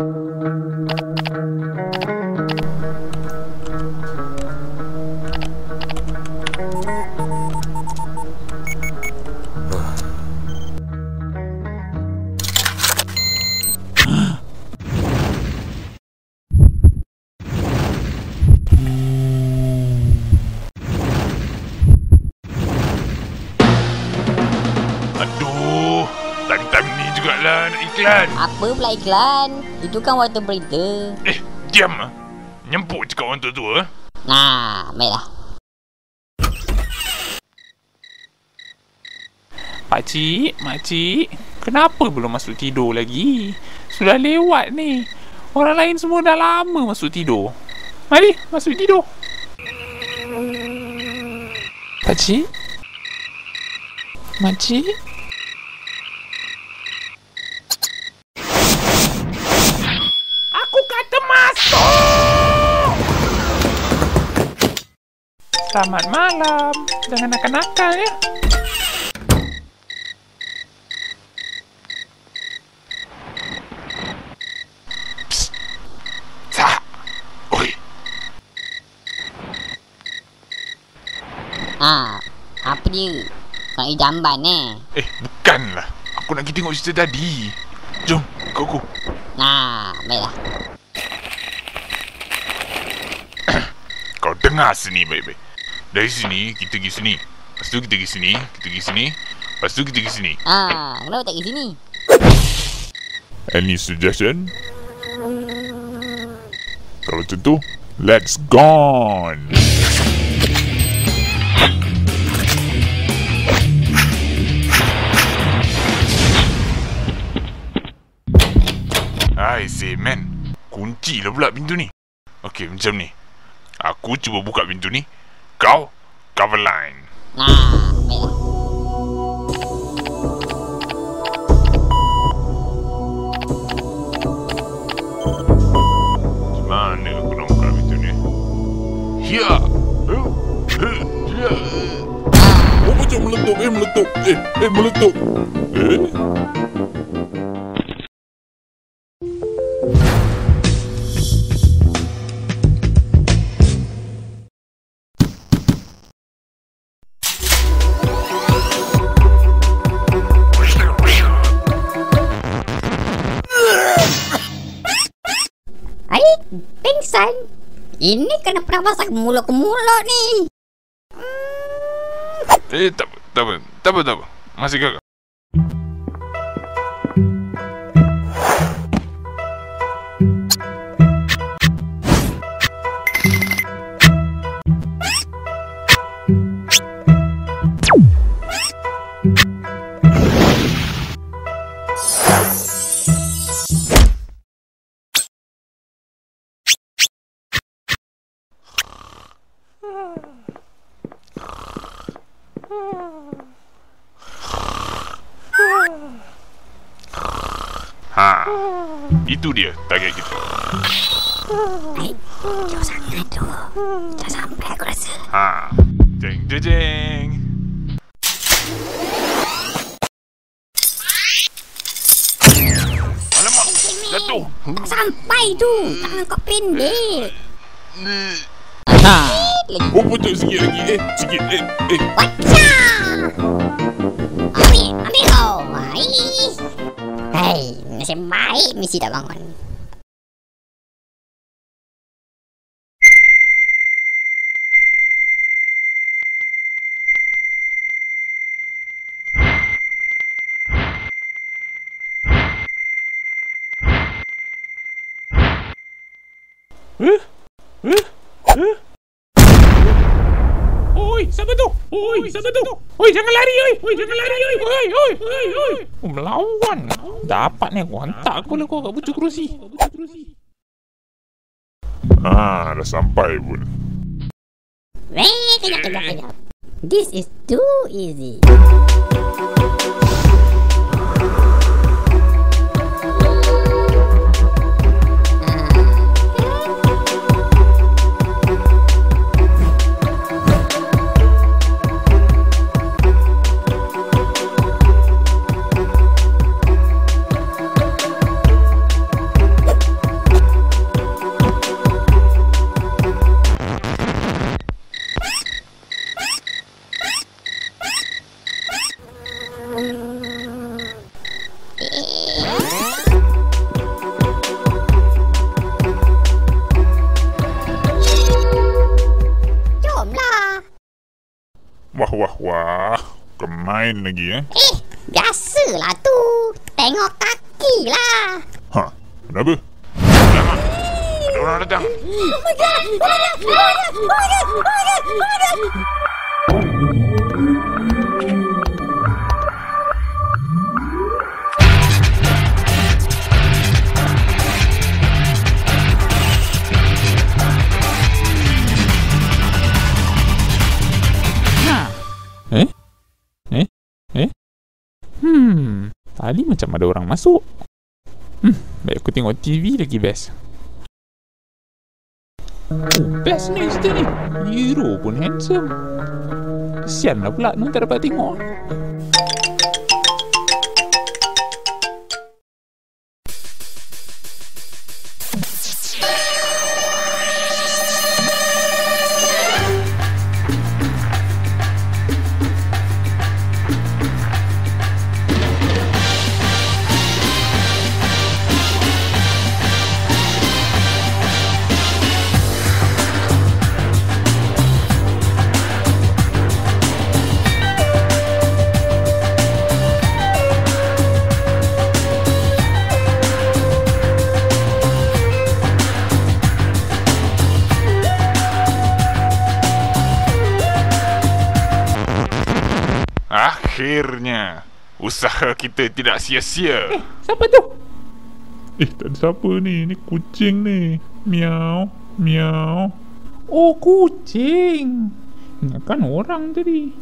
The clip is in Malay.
Aduh, time-time ni jugalah nak iklan. Apa pula iklan? Itu kan water berita. Diam lah. Nyempuk cakap orang tua-tua. Nah, baiklah. Makcik, kenapa belum masuk tidur lagi? Sudah lewat ni. Orang lain semua dah lama masuk tidur. Mari, masuk tidur. Makcik? Aku kata masuk! Selamat malam. Jangan nakal-nakal ya. Apa dia? Nak pergi jamban Bukanlah. Aku nak pergi tengok cerita tadi. Jom, ikut aku. Nah, baiklah. Kau dengar sini baik-baik. Dari sini, kita pergi sini. Lepas tu kita pergi sini, kita pergi sini. Lepas tu kita pergi sini. Kenapa tak pergi sini? Any suggestion? Kalau macam tu, let's gone. I say man, kunci lah pula pintu ni. Okey, macam ni. Aku cuba buka pintu ni. Kau cover line. Baiklah. Macam mana aku nak buka pintu ni? Ya. Oh, macam meletup. Meletup. Pingsan. Ini kena pernah masak mulut ke mulut ni. Tak apa. Masih kakak. Itu dia target kita. Jauh sangat tu. Dah sampai aku rasa. Jeng. Alamak, jatuh. Tak sampai tu. Tangan kau pendek. Oh, pucuk sikit lagi. Sikit. Wacah. Ambil kau. Hei, nasib baik misi tak bangun. Siapa tu? Oi, jangan lari, oi. Jangan lari, oi. Melawan. Dapat ni aku hantar kau lah kau kat pucuk kerusi. Dah sampai pun. Kejap. This is too easy. Wah, wah, wah. Kemain lagi, Biasalah tu. Tengok kaki lah. Ha, kenapa? Alamak, ada orang datang. Tadi macam ada orang masuk. Baik aku tengok TV lagi best. Best ni cerita ni. Hero pun handsome. Kesian lah pula Nun tak dapat tengok. Akhirnya usaha kita tidak sia-sia. Siapa tu? Tak ada siapa ni. Ni kucing ni. Miau, miau. Oh, kucing. Ingatkan orang tadi.